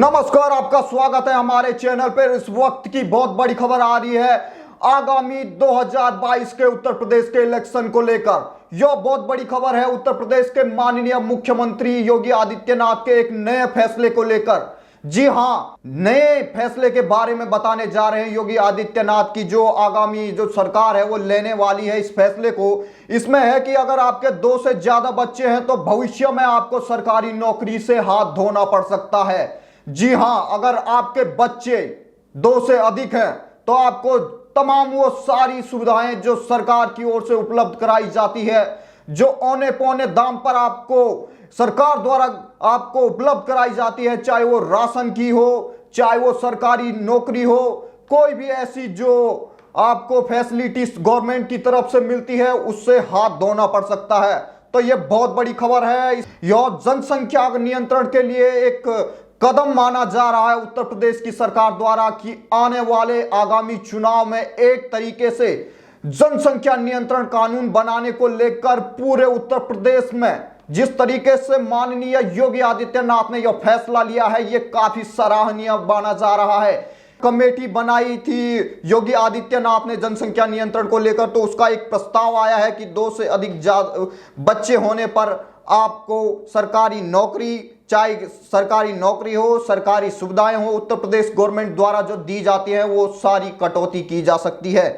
नमस्कार, आपका स्वागत है हमारे चैनल पर। इस वक्त की बहुत बड़ी खबर आ रही है आगामी 2022 के उत्तर प्रदेश के इलेक्शन को लेकर। यह बहुत बड़ी खबर है उत्तर प्रदेश के माननीय मुख्यमंत्री योगी आदित्यनाथ के एक नए फैसले को लेकर। जी हां, नए फैसले के बारे में बताने जा रहे हैं योगी आदित्यनाथ की जो आगामी जो सरकार है वो लेने वाली है। इस फैसले को इसमें है कि अगर आपके 2 से ज्यादा बच्चे हैं तो भविष्य में आपको सरकारी नौकरी से हाथ धोना पड़ सकता है। जी हां, अगर आपके बच्चे 2 से अधिक हैं तो आपको तमाम वो सारी सुविधाएं जो सरकार की ओर से उपलब्ध कराई जाती है, जो औने पौने दाम पर आपको सरकार द्वारा आपको उपलब्ध कराई जाती है, चाहे वो राशन की हो, चाहे वो सरकारी नौकरी हो, कोई भी ऐसी जो आपको फैसिलिटीज गवर्नमेंट की तरफ से मिलती है उससे हाथ धोना पड़ सकता है। तो यह बहुत बड़ी खबर है। यह जनसंख्या नियंत्रण के लिए एक कदम माना जा रहा है उत्तर प्रदेश की सरकार द्वारा कि आने वाले आगामी चुनाव में एक तरीके से जनसंख्या नियंत्रण कानून बनाने को लेकर पूरे उत्तर प्रदेश में जिस तरीके से माननीय योगी आदित्यनाथ ने यह फैसला लिया है, यह काफी सराहनीय माना जा रहा है। कमेटी बनाई थी योगी आदित्यनाथ ने जनसंख्या नियंत्रण को लेकर, तो उसका एक प्रस्ताव आया है कि 2 से अधिक बच्चे होने पर आपको सरकारी नौकरी, चाहे सरकारी नौकरी हो, सरकारी सुविधाएं हो, उत्तर प्रदेश गवर्नमेंट द्वारा जो दी जाती है वो सारी कटौती की जा सकती है।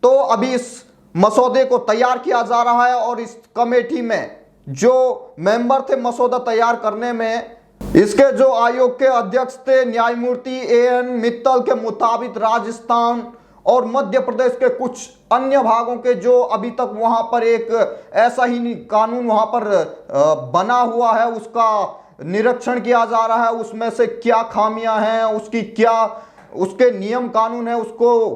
तो अभी इस मसौदे को तैयार किया जा रहा है और इस कमेटी में जो मेंबर थे मसौदा तैयार करने में, इसके जो आयोग के अध्यक्ष थे न्यायमूर्ति एएन मित्तल के मुताबिक राजस्थान और मध्य प्रदेश के कुछ अन्य भागों के जो अभी तक वहां पर एक ऐसा ही कानून वहां पर बना हुआ है उसका निरीक्षण किया जा रहा है। उसमें से क्या खामियां हैं, उसकी क्या उसके नियम कानून है, उसको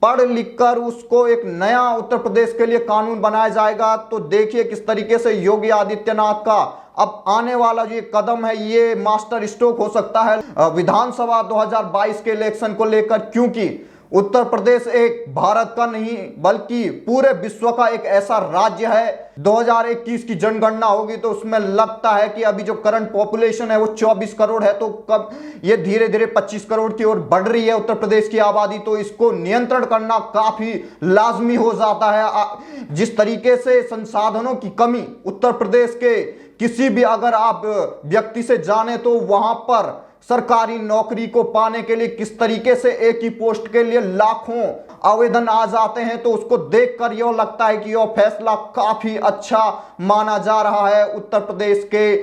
पढ़ लिख कर उसको एक नया उत्तर प्रदेश के लिए कानून बनाया जाएगा। तो देखिए किस तरीके से योगी आदित्यनाथ का अब आने वाला जो कदम है ये मास्टर स्ट्रोक हो सकता है विधानसभा 2022 के इलेक्शन को लेकर, क्योंकि उत्तर प्रदेश एक भारत का नहीं बल्कि पूरे विश्व का एक ऐसा राज्य है। 2021 की जनगणना होगी तो उसमें लगता है कि अभी जो करंट पॉपुलेशन है वो 24 करोड़ है, तो कब ये धीरे धीरे 25 करोड़ की ओर बढ़ रही है उत्तर प्रदेश की आबादी। तो इसको नियंत्रण करना काफी लाजमी हो जाता है। जिस तरीके से संसाधनों की कमी उत्तर प्रदेश के किसी भी अगर आप व्यक्ति से जाने तो वहां पर सरकारी नौकरी को पाने के लिए किस तरीके से एक ही पोस्ट के लिए लाखों आवेदन आ जाते हैं, तो उसको देखकर यह लगता है कि यह फैसला काफी अच्छा माना जा रहा है उत्तर प्रदेश के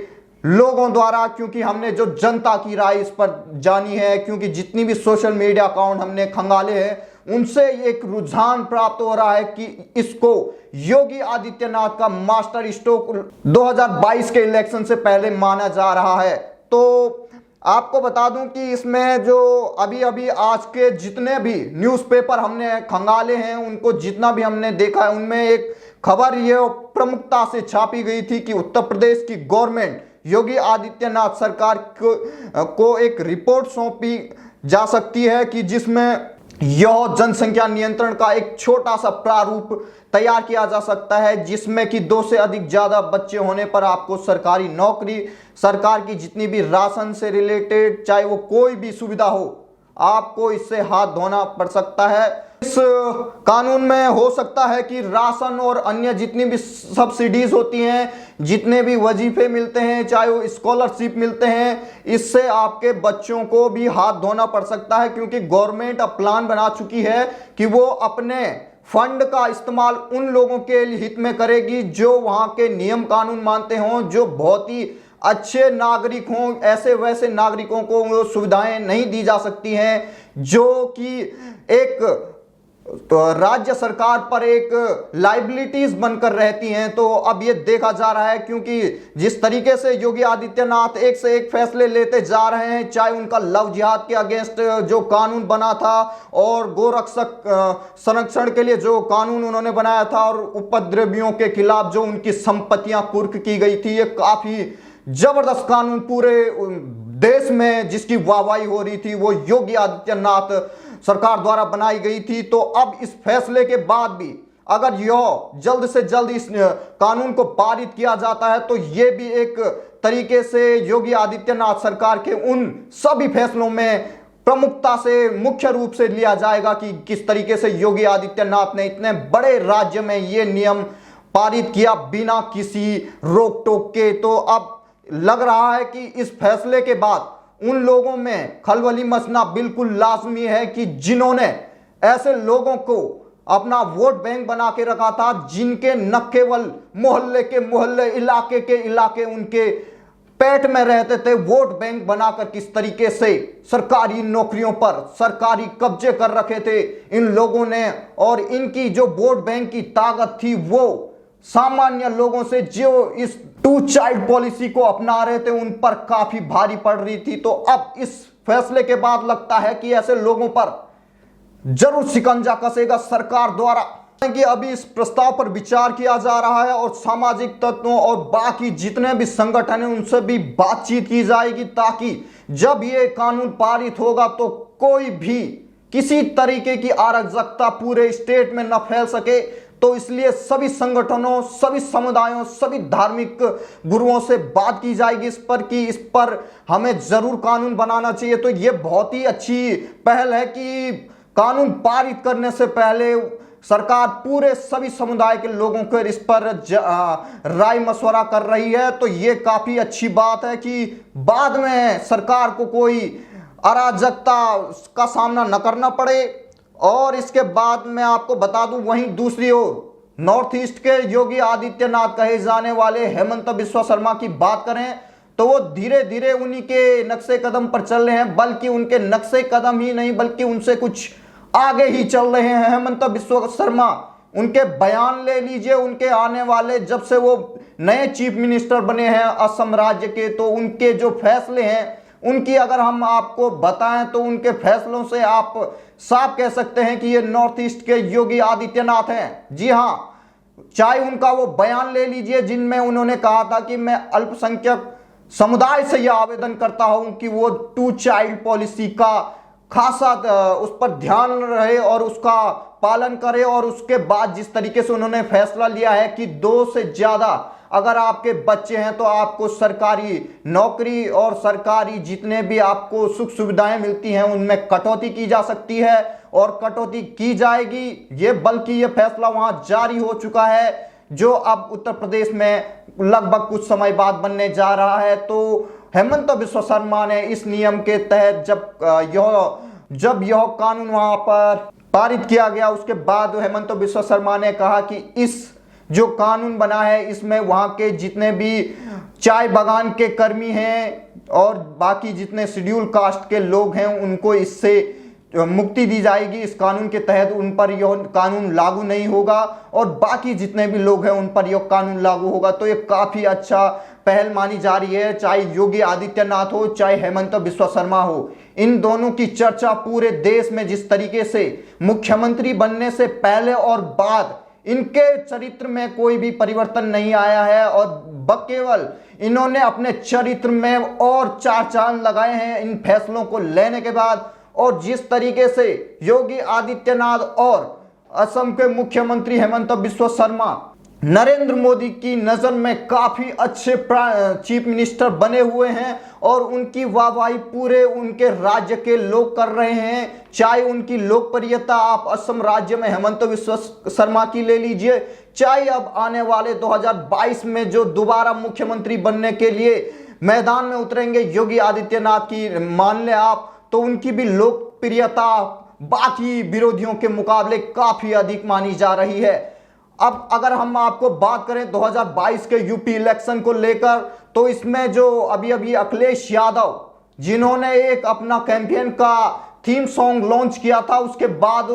लोगों द्वारा। क्योंकि हमने जो जनता की राय इस पर जानी है, क्योंकि जितनी भी सोशल मीडिया अकाउंट हमने खंगाले हैं उनसे एक रुझान प्राप्त हो रहा है कि इसको योगी आदित्यनाथ का मास्टर स्ट्रोक 2022 के इलेक्शन से पहले माना जा रहा है। तो आपको बता दूं कि इसमें जो अभी अभी आज के जितने भी न्यूज़पेपर हमने खंगाले हैं उनको जितना भी हमने देखा है उनमें एक खबर ये प्रमुखता से छापी गई थी कि उत्तर प्रदेश की गवर्नमेंट योगी आदित्यनाथ सरकार को एक रिपोर्ट सौंपी जा सकती है कि जिसमें यह जनसंख्या नियंत्रण का एक छोटा सा प्रारूप तैयार किया जा सकता है, जिसमें कि 2 से अधिक ज्यादा बच्चे होने पर आपको सरकारी नौकरी, सरकार की जितनी भी राशन से रिलेटेड चाहे वो कोई भी सुविधा हो, आपको इससे हाथ धोना पड़ सकता है। इस कानून में हो सकता है कि राशन और अन्य जितनी भी सब्सिडीज होती हैं, जितने भी वजीफे मिलते हैं, चाहे वो स्कॉलरशिप मिलते हैं, इससे आपके बच्चों को भी हाथ धोना पड़ सकता है। क्योंकि गवर्नमेंट अब प्लान बना चुकी है कि वो अपने फंड का इस्तेमाल उन लोगों के हित में करेगी जो वहां के नियम कानून मानते हों, जो बहुत ही अच्छे नागरिक हों। ऐसे वैसे नागरिकों को वो सुविधाएं नहीं दी जा सकती हैं जो कि एक तो राज्य सरकार पर एक लाइबिलिटीज बनकर रहती हैं। तो अब ये देखा जा रहा है, क्योंकि जिस तरीके से योगी आदित्यनाथ एक से एक फैसले लेते जा रहे हैं, चाहे उनका लव जिहाद के अगेंस्ट जो कानून बना था और गोरक्षक संरक्षण के लिए जो कानून उन्होंने बनाया था और उपद्रवियों के खिलाफ जो उनकी संपत्तियां कुर्क की गई थी, ये काफी जबरदस्त कानून पूरे देश में जिसकी वाहवाही हो रही थी वो योगी आदित्यनाथ सरकार द्वारा बनाई गई थी। तो अब इस फैसले के बाद भी अगर यह जल्द से जल्द इस कानून को पारित किया जाता है तो यह भी एक तरीके से योगी आदित्यनाथ सरकार के उन सभी फैसलों में प्रमुखता से मुख्य रूप से लिया जाएगा कि किस तरीके से योगी आदित्यनाथ ने इतने बड़े राज्य में ये नियम पारित किया बिना किसी रोक टोक के। तो अब लग रहा है कि इस फैसले के बाद उन लोगों में खलबली मचना बिल्कुल लाजमी है कि जिन्होंने ऐसे लोगों को अपना वोट बैंक बना के रखा था, जिनके न केवल मोहल्ले के मोहल्ले, इलाके के इलाके उनके पेट में रहते थे, वोट बैंक बनाकर किस तरीके से सरकारी नौकरियों पर सरकारी कब्जे कर रखे थे इन लोगों ने। और इनकी जो वोट बैंक की ताकत थी वो सामान्य लोगों से जो इस टू चाइल्ड पॉलिसी को अपना रहे थे उन पर काफी भारी पड़ रही थी। तो अब इस फैसले के बाद लगता है कि ऐसे लोगों पर जरूर शिकंजा कसेगा सरकार द्वारा, कि अभी इस प्रस्ताव पर विचार किया जा रहा है और सामाजिक तत्वों और बाकी जितने भी संगठन हैं उनसे भी बातचीत की जाएगी, ताकि जब ये कानून पारित होगा तो कोई भी किसी तरीके की अराजकता पूरे स्टेट में न फैल सके। तो इसलिए सभी संगठनों, सभी समुदायों, सभी धार्मिक गुरुओं से बात की जाएगी इस पर कि इस पर हमें जरूर कानून बनाना चाहिए। तो ये बहुत ही अच्छी पहल है कि कानून पारित करने से पहले सरकार पूरे सभी समुदाय के लोगों को इस पर राय मशवरा कर रही है। तो ये काफी अच्छी बात है कि बाद में सरकार को कोई अराजकता का सामना न करना पड़े। और इसके बाद मैं आपको बता दूं, वहीं दूसरी ओर नॉर्थ ईस्ट के योगी आदित्यनाथ कहे जाने वाले हेमंत बिस्वा शर्मा की बात करें तो वो धीरे धीरे उन्हीं के नक्शे कदम पर चल रहे हैं, बल्कि उनके नक्शे कदम ही नहीं बल्कि उनसे कुछ आगे ही चल रहे हैं हेमंत बिस्वा शर्मा। उनके बयान ले लीजिए, उनके आने वाले जब से वो नए चीफ मिनिस्टर बने हैं असम राज्य के, तो उनके जो फैसले हैं उनकी अगर हम आपको बताएं तो उनके फैसलों से आप साफ कह सकते हैं कि ये नॉर्थ ईस्ट के योगी आदित्यनाथ हैं। जी हाँ, चाहे उनका वो बयान ले लीजिए जिनमें उन्होंने कहा था कि मैं अल्पसंख्यक समुदाय से यह आवेदन करता हूं कि वो टू चाइल्ड पॉलिसी का खासा उस पर ध्यान रहे और उसका पालन करे। और उसके बाद जिस तरीके से उन्होंने फैसला लिया है कि 2 से ज्यादा अगर आपके बच्चे हैं तो आपको सरकारी नौकरी और सरकारी जितने भी आपको सुख सुविधाएं मिलती हैं उनमें कटौती की जा सकती है और कटौती की जाएगी। ये बल्कि ये फैसला वहां जारी हो चुका है जो अब उत्तर प्रदेश में लगभग कुछ समय बाद बनने जा रहा है। तो हेमंत बिस्वा शर्मा ने इस नियम के तहत जब यह कानून वहां पर पारित किया गया उसके बाद हेमंत बिस्वा शर्मा ने कहा कि इस जो कानून बना है इसमें वहां के जितने भी चाय बागान के कर्मी हैं और बाकी जितने शेड्यूल कास्ट के लोग हैं उनको इससे मुक्ति दी जाएगी। इस कानून के तहत उन पर यह कानून लागू नहीं होगा और बाकी जितने भी लोग हैं उन पर यह कानून लागू होगा। तो ये काफी अच्छा पहल मानी जा रही है, चाहे योगी आदित्यनाथ हो चाहे हेमंत बिस्वा शर्मा हो। इन दोनों की चर्चा पूरे देश में जिस तरीके से मुख्यमंत्री बनने से पहले और बाद इनके चरित्र में कोई भी परिवर्तन नहीं आया है और केवल इन्होंने अपने चरित्र में और 4 चांद लगाए हैं इन फैसलों को लेने के बाद। और जिस तरीके से योगी आदित्यनाथ और असम के मुख्यमंत्री हेमंत बिस्वा शर्मा नरेंद्र मोदी की नजर में काफी अच्छे चीफ मिनिस्टर बने हुए हैं और उनकी वाहवाही पूरे उनके राज्य के लोग कर रहे हैं। चाहे उनकी लोकप्रियता आप असम राज्य में हेमंत बिस्वा शर्मा की ले लीजिए, चाहे अब आने वाले 2022 में जो दोबारा मुख्यमंत्री बनने के लिए मैदान में उतरेंगे योगी आदित्यनाथ की मान ले आप, तो उनकी भी लोकप्रियता बाकी विरोधियों के मुकाबले काफी अधिक मानी जा रही है। अब अगर हम आपको बात करें 2022 के यूपी इलेक्शन को लेकर, तो इसमें जो अभी अखिलेश यादव जिन्होंने एक अपना कैंपेन का थीम सॉन्ग लॉन्च किया था, उसके बाद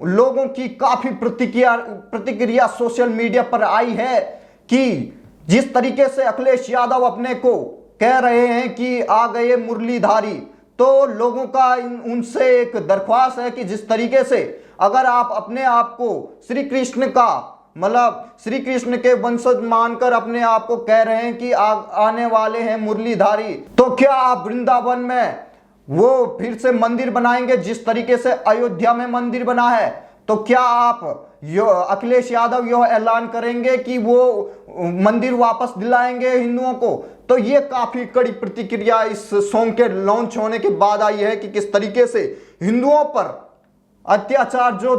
लोगों की काफी प्रतिक्रिया सोशल मीडिया पर आई है कि जिस तरीके से अखिलेश यादव अपने को कह रहे हैं कि आ गए मुरलीधारी, तो लोगों का उनसे एक दरख्वास्त है कि जिस तरीके से अगर आप अपने आप को श्री कृष्ण का मतलब श्री कृष्ण के वंशज मानकर अपने आप को कह रहे हैं कि आने वाले हैं मुरलीधारी, तो क्या आप वृंदावन में वो फिर से मंदिर बनाएंगे जिस तरीके से अयोध्या में मंदिर बना है? तो क्या आप अखिलेश यादव यह ऐलान करेंगे कि वो मंदिर वापस दिलाएंगे हिंदुओं को। तो ये काफी कड़ी प्रतिक्रिया इस सॉन्ग के लॉन्च होने के बाद आई है कि किस तरीके से हिंदुओं पर अत्याचार जो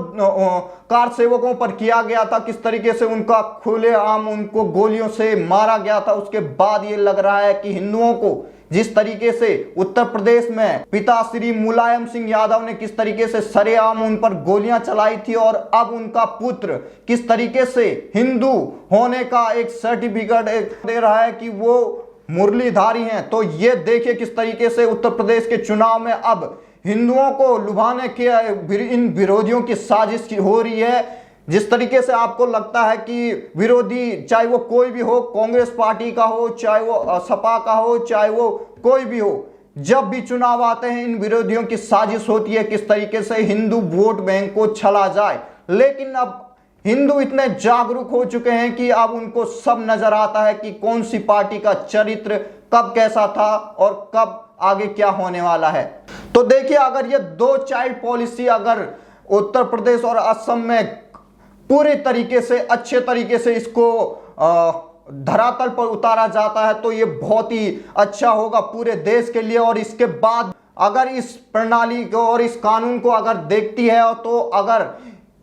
कार सेवकों पर किया गया था, किस तरीके से उनका खुलेआम उनको गोलियों से मारा गया था। उसके बाद ये लग रहा है कि हिंदुओं को जिस तरीके से उत्तर प्रदेश में पिता श्री मुलायम सिंह यादव ने किस तरीके से सरेआम उन पर गोलियां चलाई थी और अब उनका पुत्र किस तरीके से हिंदू होने का एक सर्टिफिकेट दे रहा है कि वो मुरलीधारी हैं। तो ये देखिए किस तरीके से उत्तर प्रदेश के चुनाव में अब हिंदुओं को लुभाने के इन विरोधियों की साजिश हो रही है। जिस तरीके से आपको लगता है कि विरोधी चाहे वो कोई भी हो, कांग्रेस पार्टी का हो, चाहे वो सपा का हो, चाहे वो कोई भी हो, जब भी चुनाव आते हैं इन विरोधियों की साजिश होती है किस तरीके से हिंदू वोट बैंक को छला जाए। लेकिन अब हिंदू इतने जागरूक हो चुके हैं कि अब उनको सब नजर आता है कि कौन सी पार्टी का चरित्र कब कैसा था और कब आगे क्या होने वाला है। तो देखिए, अगर ये 2 चाइल्ड पॉलिसी अगर उत्तर प्रदेश और असम में पूरे तरीके से अच्छे तरीके से इसको धरातल पर उतारा जाता है तो ये बहुत ही अच्छा होगा पूरे देश के लिए। और इसके बाद अगर इस प्रणाली को और इस कानून को अगर देखती है तो अगर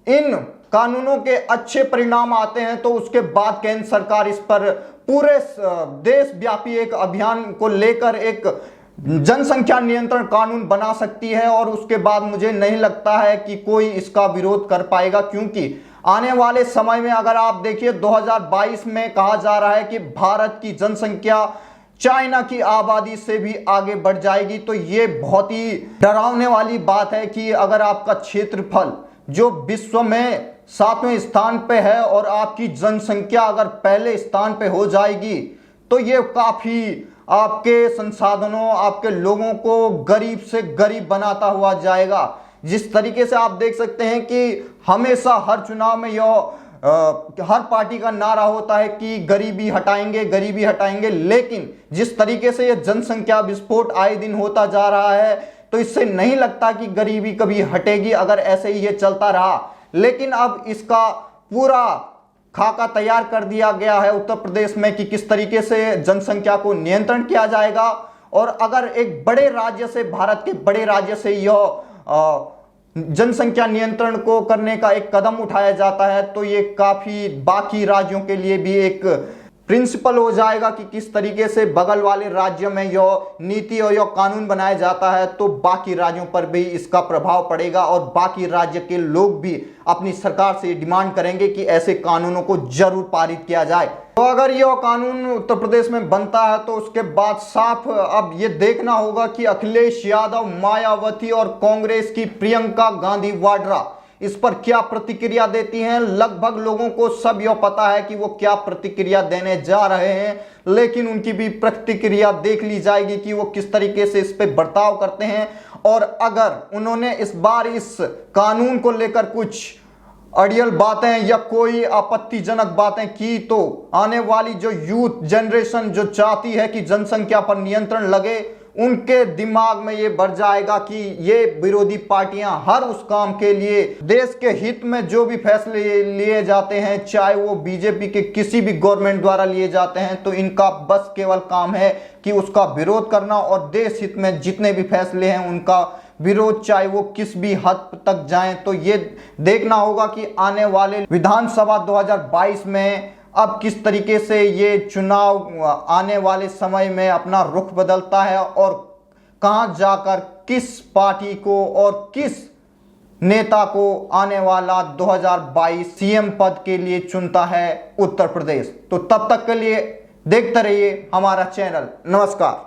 इन कानूनों के अच्छे परिणाम आते हैं तो उसके बाद केंद्र सरकार इस पर पूरे देशव्यापी एक अभियान को लेकर एक जनसंख्या नियंत्रण कानून बना सकती है। और उसके बाद मुझे नहीं लगता है कि कोई इसका विरोध कर पाएगा, क्योंकि आने वाले समय में अगर आप देखिए 2022 में कहा जा रहा है कि भारत की जनसंख्या चाइना की आबादी से भी आगे बढ़ जाएगी। तो ये बहुत ही डरावने वाली बात है कि अगर आपका क्षेत्रफल जो विश्व में 7वें स्थान पे है और आपकी जनसंख्या अगर पहले स्थान पे हो जाएगी तो ये काफी आपके संसाधनों, आपके लोगों को गरीब से गरीब बनाता हुआ जाएगा। जिस तरीके से आप देख सकते हैं कि हमेशा हर चुनाव में हर पार्टी का नारा होता है कि गरीबी हटाएंगे, गरीबी हटाएंगे, लेकिन जिस तरीके से ये जनसंख्या विस्फोट आए दिन होता जा रहा है तो इससे नहीं लगता कि गरीबी कभी हटेगी अगर ऐसे ही ये चलता रहा। लेकिन अब इसका पूरा खाका तैयार कर दिया गया है उत्तर प्रदेश में कि किस तरीके से जनसंख्या को नियंत्रण किया जाएगा। और अगर एक बड़े राज्य से, भारत के बड़े राज्य से यह जनसंख्या नियंत्रण को करने का एक कदम उठाया जाता है तो ये काफी बाकी राज्यों के लिए भी एक प्रिंसिपल हो जाएगा कि किस तरीके से बगल वाले राज्य में यह नीति और यह कानून बनाया जाता है तो बाकी राज्यों पर भी इसका प्रभाव पड़ेगा और बाकी राज्य के लोग भी अपनी सरकार से डिमांड करेंगे कि ऐसे कानूनों को जरूर पारित किया जाए। तो अगर यह कानून उत्तर प्रदेश में बनता है तो उसके बाद साफ अब ये देखना होगा कि अखिलेश यादव, मायावती और कांग्रेस की प्रियंका गांधी वाड्रा इस पर क्या प्रतिक्रिया देती हैं। लगभग लोगों को सब यह पता है कि वो क्या प्रतिक्रिया देने जा रहे हैं, लेकिन उनकी भी प्रतिक्रिया देख ली जाएगी कि वो किस तरीके से इस पे बर्ताव करते हैं। और अगर उन्होंने इस बार इस कानून को लेकर कुछ अड़ियल बातें या कोई आपत्तिजनक बातें की तो आने वाली जो यूथ जनरेशन जो चाहती है कि जनसंख्या पर नियंत्रण लगे, उनके दिमाग में ये बढ़ जाएगा कि ये विरोधी पार्टियां हर उस काम के लिए देश के हित में जो भी फैसले लिए जाते हैं, चाहे वो बीजेपी के किसी भी गवर्नमेंट द्वारा लिए जाते हैं, तो इनका बस केवल काम है कि उसका विरोध करना और देश हित में जितने भी फैसले हैं उनका विरोध, चाहे वो किस भी हद तक जाएं। तो ये देखना होगा कि आने वाले विधानसभा 2022 में अब किस तरीके से ये चुनाव आने वाले समय में अपना रुख बदलता है और कहां जाकर किस पार्टी को और किस नेता को आने वाला 2022 सीएम पद के लिए चुनता है उत्तर प्रदेश। तो तब तक के लिए देखते रहिए हमारा चैनल। नमस्कार।